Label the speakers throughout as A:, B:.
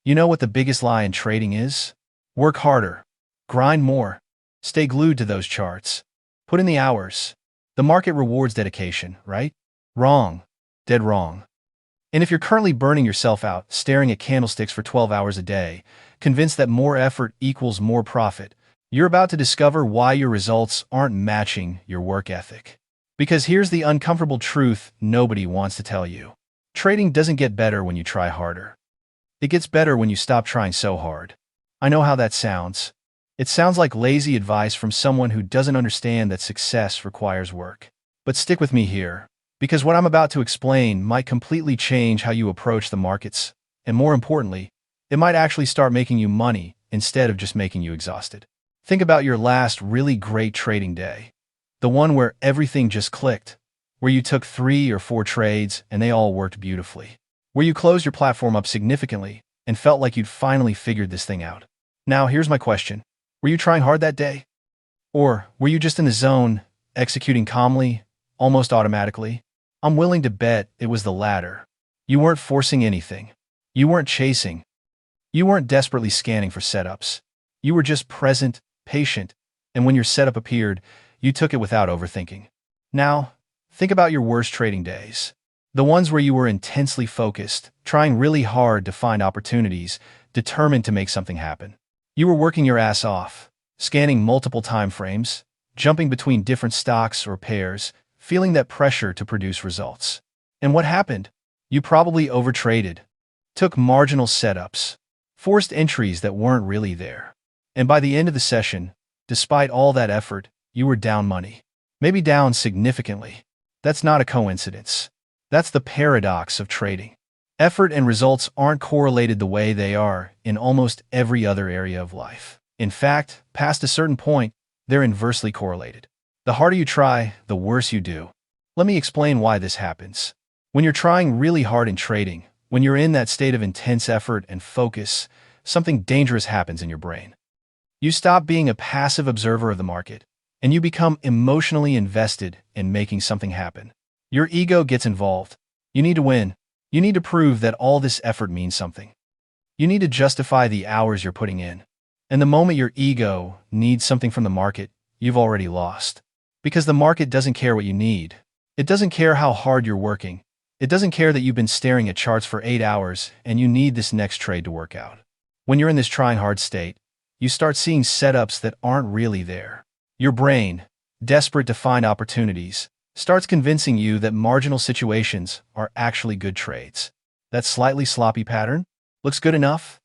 A: You know what the biggest lie in trading is? Work harder. Grind more. Stay glued to those charts. Put in the hours. The market rewards dedication, right? Wrong. Dead wrong. And if you're currently burning yourself out, staring at candlesticks for 12 hours a day, convinced that more effort equals more profit, you're about to discover why your results aren't matching your work ethic. Because here's the uncomfortable truth nobody wants to tell you. Trading doesn't get better when you try harder. It gets better when you stop trying so hard. I know how that sounds. It sounds like lazy advice from someone who doesn't understand that success requires work. But stick with me here, because what I'm about to explain might completely change how you approach the markets, and more importantly, it might actually start making you money instead of just making you exhausted. Think about your last really great trading day. The one where everything just clicked, where you took 3 or 4 trades and they all worked beautifully. Where you closed your platform up significantly and felt like you'd finally figured this thing out. Now, here's my question. Were you trying hard that day? Or were you just in the zone, executing calmly, almost automatically? I'm willing to bet it was the latter. You weren't forcing anything. You weren't chasing. You weren't desperately scanning for setups. You were just present, patient, and when your setup appeared, you took it without overthinking. Now, think about your worst trading days. The ones where you were intensely focused, trying really hard to find opportunities, determined to make something happen. You were working your ass off, scanning multiple time frames, jumping between different stocks or pairs, feeling that pressure to produce results. And what happened? You probably overtraded, took marginal setups, forced entries that weren't really there. And by the end of the session, despite all that effort, you were down money. Maybe down significantly. That's not a coincidence. That's the paradox of trading. Effort and results aren't correlated the way they are in almost every other area of life. In fact, past a certain point, they're inversely correlated. The harder you try, the worse you do. Let me explain why this happens. When you're trying really hard in trading, when you're in that state of intense effort and focus, something dangerous happens in your brain. You stop being a passive observer of the market, and you become emotionally invested in making something happen. Your ego gets involved. You need to win. You need to prove that all this effort means something. You need to justify the hours you're putting in. And the moment your ego needs something from the market, you've already lost. Because the market doesn't care what you need. It doesn't care how hard you're working. It doesn't care that you've been staring at charts for 8 hours and you need this next trade to work out. When you're in this trying hard state, you start seeing setups that aren't really there. Your brain, desperate to find opportunities, starts convincing you that marginal situations are actually good trades. That slightly sloppy pattern looks good enough.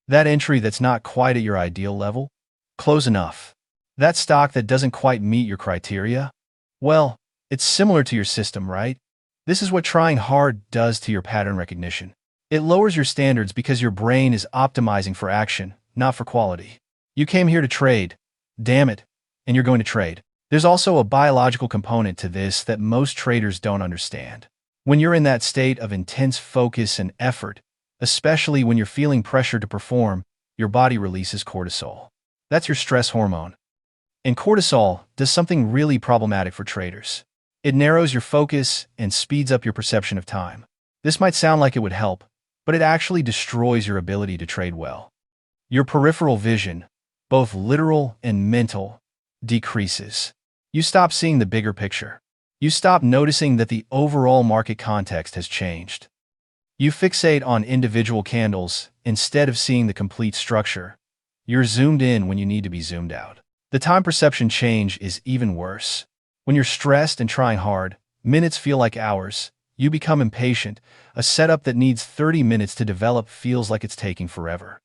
A: That entry that's not quite at your ideal level, close enough. That stock that doesn't quite meet your criteria, well, it's similar to your system, right? This is what trying hard does to your pattern recognition. It lowers your standards because your brain is optimizing for action, not for quality. You came here to trade, damn it, and you're going to trade. There's also a biological component to this that most traders don't understand. When you're in that state of intense focus and effort, especially when you're feeling pressure to perform, your body releases cortisol. That's your stress hormone. And cortisol does something really problematic for traders. It narrows your focus and speeds up your perception of time. This might sound like it would help, but it actually destroys your ability to trade well. Your peripheral vision, both literal and mental, decreases. You stop seeing the bigger picture. You stop noticing that the overall market context has changed. You fixate on individual candles instead of seeing the complete structure. You're zoomed in when you need to be zoomed out. The time perception change is even worse. When you're stressed and trying hard, minutes feel like hours. You become impatient. A setup that needs 30 minutes to develop feels like it's taking forever.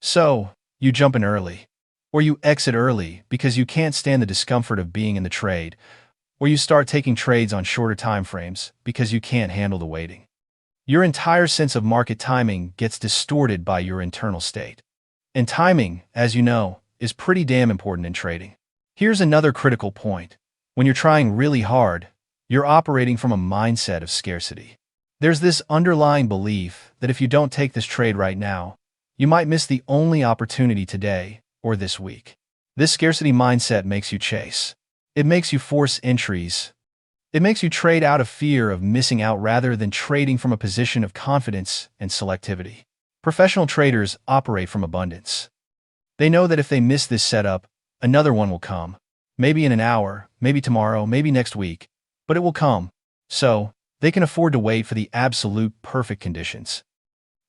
A: So, you jump in early. Or you exit early because you can't stand the discomfort of being in the trade. Or you start taking trades on shorter time frames because you can't handle the waiting. Your entire sense of market timing gets distorted by your internal state. And timing, as you know, is pretty damn important in trading. Here's another critical point. When you're trying really hard, you're operating from a mindset of scarcity. There's this underlying belief that if you don't take this trade right now, you might miss the only opportunity today or this week. This scarcity mindset makes you chase. It makes you force entries. It makes you trade out of fear of missing out rather than trading from a position of confidence and selectivity. Professional traders operate from abundance. They know that if they miss this setup, another one will come. Maybe in an hour, maybe tomorrow, maybe next week, but it will come. So, they can afford to wait for the absolute perfect conditions.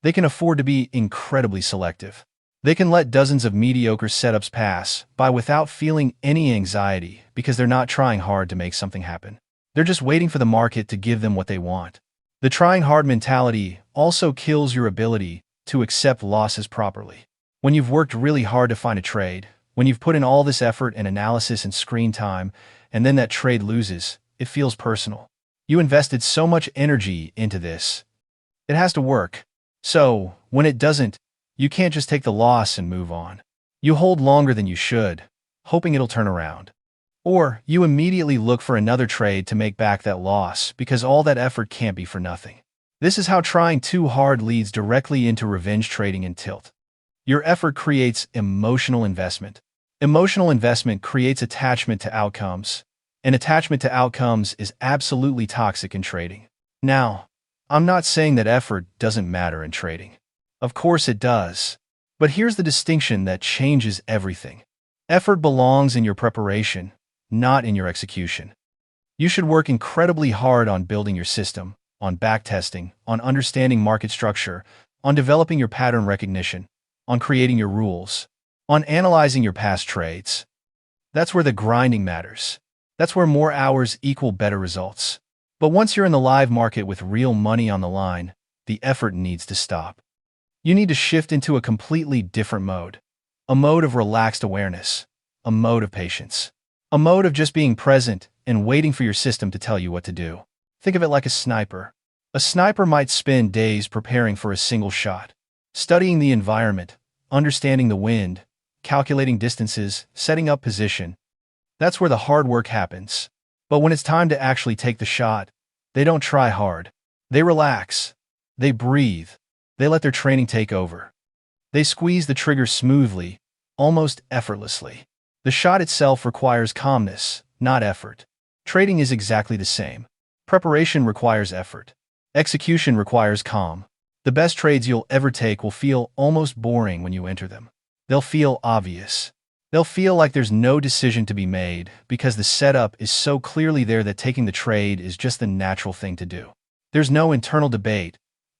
A: They can afford to be incredibly selective. They can let dozens of mediocre setups pass by without feeling any anxiety because they're not trying hard to make something happen. They're just waiting for the market to give them what they want. The trying hard mentality also kills your ability to accept losses properly. When you've worked really hard to find a trade, when you've put in all this effort and analysis and screen time, and then that trade loses, it feels personal. You invested so much energy into this. It has to work. So, when it doesn't, you can't just take the loss and move on. You hold longer than you should, hoping it'll turn around. Or, you immediately look for another trade to make back that loss because all that effort can't be for nothing. This is how trying too hard leads directly into revenge trading and tilt. Your effort creates emotional investment. Emotional investment creates attachment to outcomes, and attachment to outcomes is absolutely toxic in trading. Now, I'm not saying that effort doesn't matter in trading. Of course it does. But here's the distinction that changes everything. Effort belongs in your preparation, not in your execution. You should work incredibly hard on building your system, on backtesting, on understanding market structure, on developing your pattern recognition, on creating your rules, on analyzing your past trades. That's where the grinding matters. That's where more hours equal better results. But once you're in the live market with real money on the line, the effort needs to stop. You need to shift into a completely different mode. A mode of relaxed awareness. A mode of patience. A mode of just being present and waiting for your system to tell you what to do. Think of it like a sniper. A sniper might spend days preparing for a single shot, studying the environment, understanding the wind, calculating distances, setting up position. That's where the hard work happens. But when it's time to actually take the shot, they don't try hard. They relax. They breathe. They let their training take over. They squeeze the trigger smoothly, almost effortlessly. The shot itself requires calmness, not effort. Trading is exactly the same. Preparation requires effort. Execution requires calm. The best trades you'll ever take will feel almost boring when you enter them. They'll feel obvious. They'll feel like there's no decision to be made because the setup is so clearly there that taking the trade is just the natural thing to do. There's no internal debate,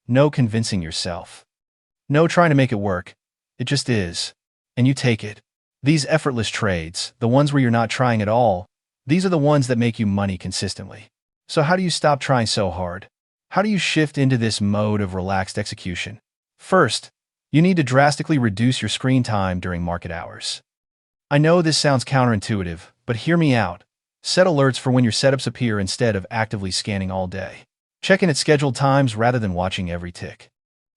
A: no convincing yourself, no trying to make it work. It just is. And you take it. These effortless trades, the ones where you're not trying at all, these are the ones that make you money consistently. So how do you stop trying so hard? How do you shift into this mode of relaxed execution? First, you need to drastically reduce your screen time during market hours. I know this sounds counterintuitive, but hear me out. Set alerts for when your setups appear instead of actively scanning all day. Check in at scheduled times rather than watching every tick.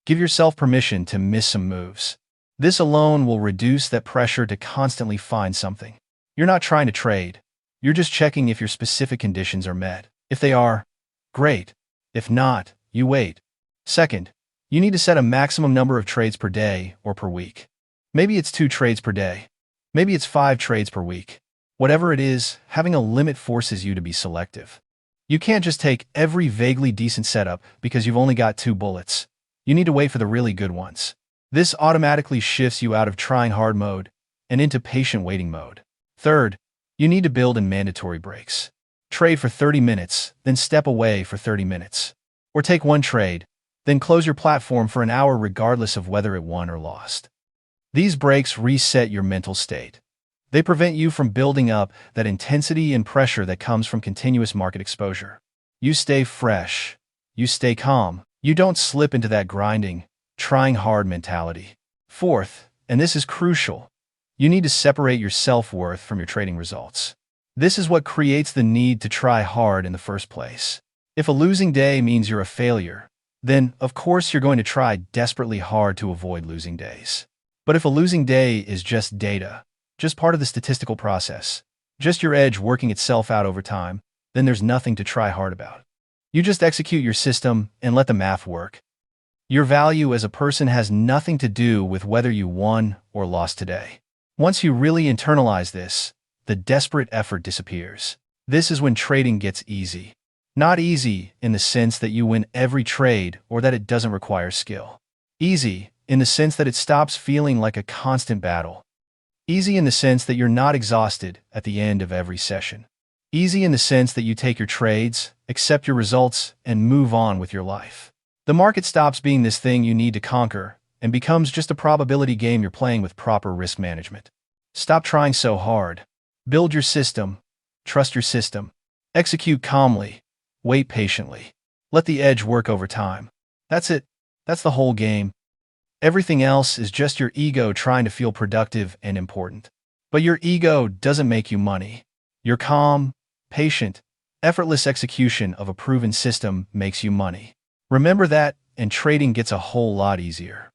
A: Give yourself permission to miss some moves. This alone will reduce that pressure to constantly find something. You're not trying to trade. You're just checking if your specific conditions are met. If they are, great. If not, you wait. Second, you need to set a maximum number of trades per day or per week. Maybe it's 2 trades per day. Maybe it's 5 trades per week. Whatever it is, having a limit forces you to be selective. You can't just take every vaguely decent setup because you've only got 2 bullets. You need to wait for the really good ones. This automatically shifts you out of trying hard mode and into patient waiting mode. Third, you need to build in mandatory breaks. Trade for 30 minutes, then step away for 30 minutes. Or take 1 trade, then close your platform for an hour regardless of whether it won or lost. These breaks reset your mental state. They prevent you from building up that intensity and pressure that comes from continuous market exposure. You stay fresh. You stay calm. You don't slip into that grinding, trying hard mentality. Fourth, and this is crucial, you need to separate your self-worth from your trading results. This is what creates the need to try hard in the first place. If a losing day means you're a failure, then, of course, you're going to try desperately hard to avoid losing days. But if a losing day is just data, just part of the statistical process, just your edge working itself out over time, then there's nothing to try hard about. You just execute your system and let the math work. Your value as a person has nothing to do with whether you won or lost today. Once you really internalize this, the desperate effort disappears. This is when trading gets easy. Not easy in the sense that you win every trade or that it doesn't require skill. Easy in the sense that it stops feeling like a constant battle. Easy in the sense that you're not exhausted at the end of every session. Easy in the sense that you take your trades, accept your results, and move on with your life. The market stops being this thing you need to conquer and becomes just a probability game you're playing with proper risk management. Stop trying so hard. Build your system. Trust your system. Execute calmly. Wait patiently. Let the edge work over time. That's it. That's the whole game. Everything else is just your ego trying to feel productive and important. But your ego doesn't make you money. Your calm, patient, effortless execution of a proven system makes you money. Remember that, and trading gets a whole lot easier.